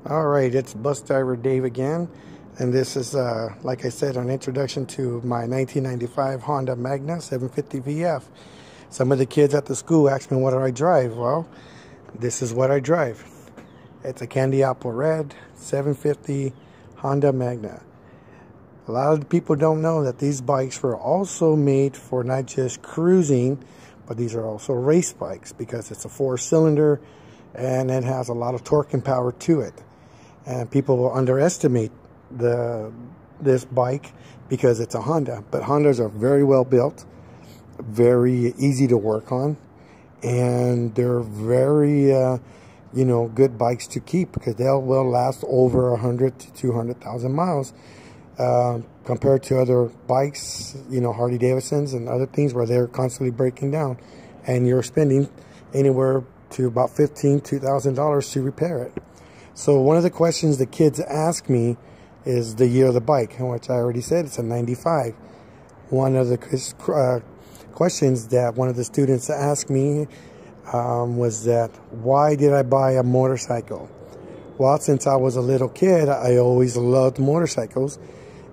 All right, it's Bus Driver Dave again, and this is, like I said, an introduction to my 1995 Honda Magna 750 VF. Some of the kids at the school asked me what do I drive. Well, this is what I drive. It's a candy apple red 750 Honda Magna. A lot of the people don't know that these bikes were also made for not just cruising, but these are also race bikes because it's a 4-cylinder and it has a lot of torque and power to it. And people will underestimate this bike because it's a Honda. But Hondas are very well built, very easy to work on, and they're very, good bikes to keep because they will last over 100 to 200,000 miles compared to other bikes, Harley Davidsons and other things where they're constantly breaking down, and you're spending anywhere to about $1,500 to $2,000 to repair it. So one of the questions the kids ask me is the year of the bike, which I already said it's a 95. One of the questions that one of the students asked me was that, why did I buy a motorcycle? Well, since I was a little kid, I always loved motorcycles.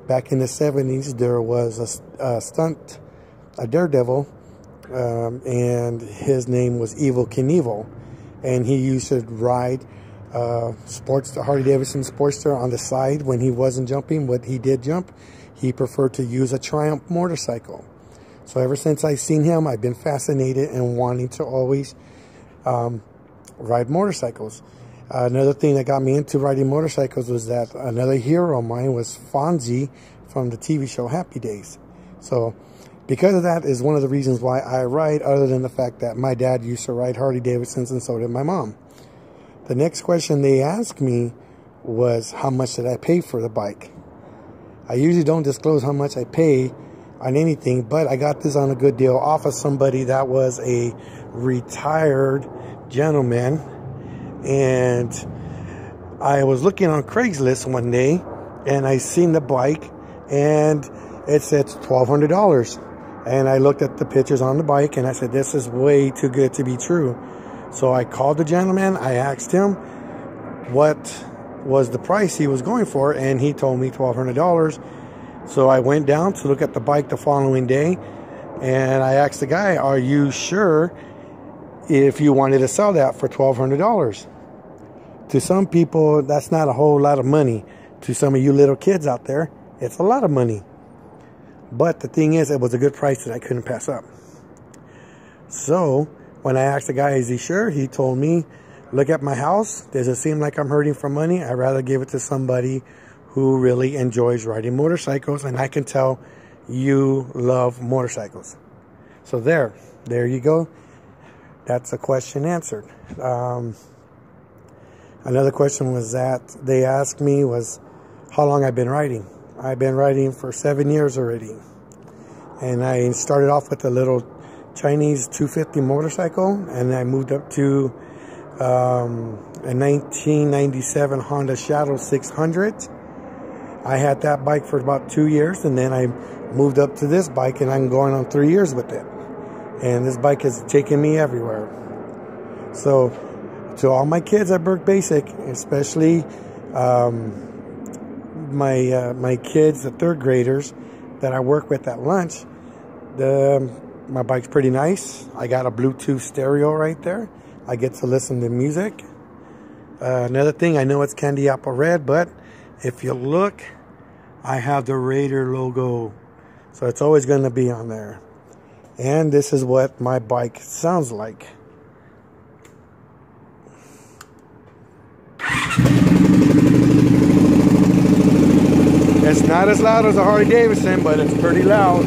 Back in the 70s, there was a daredevil, and his name was Evil Knievel, and he used to ride Harley Davidson Sportster on the side when he wasn't jumping. When he did jump, he preferred to use a Triumph motorcycle. So ever since I've seen him, I've been fascinated and wanting to always ride motorcycles. Another thing that got me into riding motorcycles was that another hero of mine was Fonzie from the TV show Happy Days. So because of that is one of the reasons why I ride, other than the fact that my dad used to ride Harley Davidsons and so did my mom. The next question they asked me was, how much did I pay for the bike? I usually don't disclose how much I pay on anything, but I got this on a good deal off of somebody that was a retired gentleman. And I was looking on Craigslist one day and I seen the bike and it said $1,200. And I looked at the pictures on the bike and I said, this is way too good to be true. So I called the gentleman, I asked him what was the price he was going for, and he told me $1,200. So I went down to look at the bike the following day, and I asked the guy, are you sure if you wanted to sell that for $1,200? To some people, that's not a whole lot of money. To some of you little kids out there, it's a lot of money. But the thing is, it was a good price that I couldn't pass up. So when I asked the guy, is he sure? He told me, look at my house. Does it seem like I'm hurting for money? I'd rather give it to somebody who really enjoys riding motorcycles. And I can tell you love motorcycles. So there you go. That's a question answered. Another question was that they asked me was how long I've been riding. I've been riding for 7 years already. And I started off with a little Chinese 250 motorcycle, and I moved up to a 1997 Honda Shadow 600. I had that bike for about 2 years, and then I moved up to this bike, and I'm going on 3 years with it. And this bike has taken me everywhere. So to all my kids at Burke Basic, especially my kids, the 3rd graders that I work with at lunch, my bike's pretty nice. I got a Bluetooth stereo right there. I get to listen to music. Another thing, I know it's candy apple red, but if you look, I have the Raider logo. So it's always going to be on there. And this is what my bike sounds like. It's not as loud as a Harley Davidson, but it's pretty loud.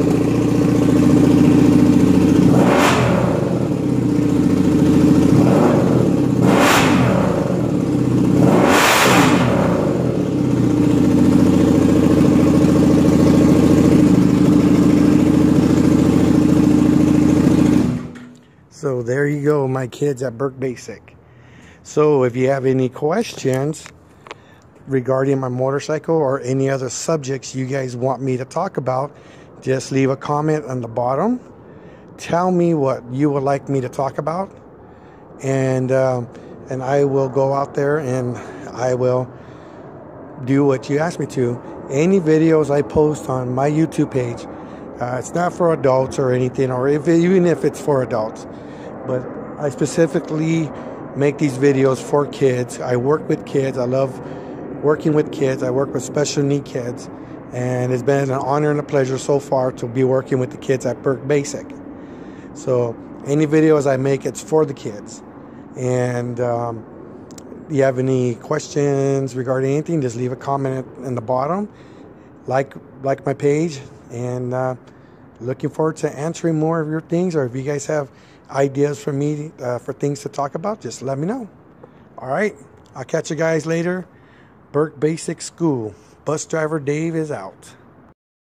So there you go, my kids at Burke Basic. So if you have any questions regarding my motorcycle or any other subjects you guys want me to talk about, just leave a comment on the bottom. Tell me what you would like me to talk about, and I will go out there and I will do what you ask me to. Any videos I post on my YouTube page, it's not for adults or anything, or even if it's for adults, but I specifically make these videos for kids. I work with kids. I love working with kids. I work with special need kids, and it's been an honor and a pleasure so far to be working with the kids at Burke Basic. So any videos I make, it's for the kids. And you have any questions regarding anything, just leave a comment in the bottom. Like my page, and looking forward to answering more of your things, or if you guys have ideas for me for things to talk about, just let me know. All right, I'll catch you guys later. Burke Basic School. Bus driver Dave is out.